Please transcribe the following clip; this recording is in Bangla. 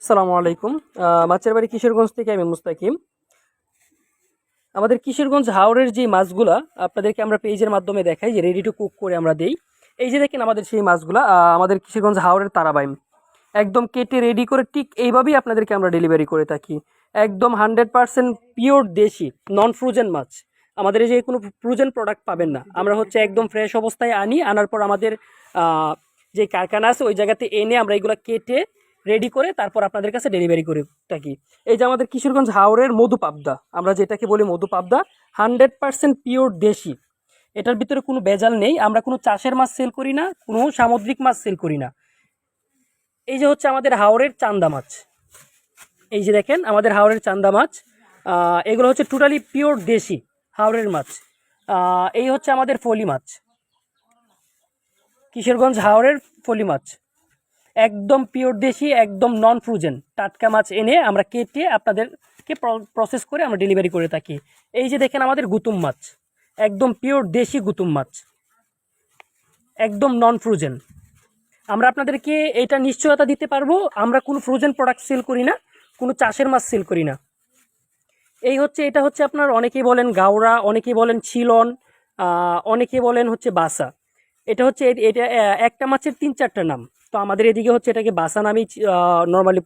আসসালামু আলাইকুম। মাছের বাড়ি কিশোরগঞ্জ থেকে আমি মুস্তাকিম। আমাদের কিশোরগঞ্জ হাওরের যে মাছগুলা আপনাদেরকে আমরা পেজের মাধ্যমে দেখাই যে রেডি টু কুক করে আমরা দেই। এই যে দেখেন আমাদের সেই মাছগুলা আমাদের কিশোরগঞ্জ হাওরের তারাবাইম একদম কেটে রেডি করে ঠিক এইভাবেই আপনাদেরকে আমরা ডেলিভারি করে থাকি। একদম 100% পিওর দেশি নন ফ্রোজেন মাছ। আমাদের এই যে কোনো ফ্রোজেন প্রোডাক্ট পাবেন না, আমরা হচ্ছে একদম ফ্রেশ অবস্থায় আনি, আনার পর আমাদের আহ, যে কারখানা আছে ওই জায়গাতে এনে আমরা এগুলো কেটে রেডি করে তারপর আপনাদের কাছে ডেলিভারি করে থাকি। এই যে আমাদের কিশোরগঞ্জ হাওরের মধু পাবদা, আমরা যেটাকে বলি মধু পাবদা, 100% পিওর দেশি। এটার ভিতরে কোনো ভেজাল নেই। আমরা কোনো চাষের মাছ সেল করি না, কোনো সামুদ্রিক মাছ সেল করি না। এই যে হচ্ছে আমাদের হাওরের চান্দা মাছ, এই যে দেখেন আমাদের হাওরের চান্দা মাছ, এগুলো হচ্ছে টোটালি পিওর দেশি হাওরের মাছ। এই হচ্ছে আমাদের ফলি মাছ, কিশোরগঞ্জ হাওরের ফলি মাছ একদম পিওর দেশি, একদম নন ফ্রোজেন টাটকা মাছ এনে আমরা কেটে আপনাদেরকে প্রসেস করে আমরা ডেলিভারি করে থাকি। এই যে দেখেন আমাদের গুতুম মাছ, একদম পিওর দেশি গুতুম মাছ, একদম নন ফ্রোজেন। আমরা আপনাদেরকে এটা নিশ্চয়তা দিতে পারবো, আমরা কোনো ফ্রোজেন প্রোডাক্ট সেল করি না, কোনো চাষের মাছ সেল করি না। এই হচ্ছে, এটা হচ্ছে আপনার অনেকেই বলেন গাওরা, অনেকেই বলেন ছিলন, অনেকে বলেন হচ্ছে বাসা। এটা হচ্ছে এটা একটা মাছের 3-4টা নাম। তো আমাদের এদিকে হচ্ছে এটাকে বাসা নামেই নর্মালি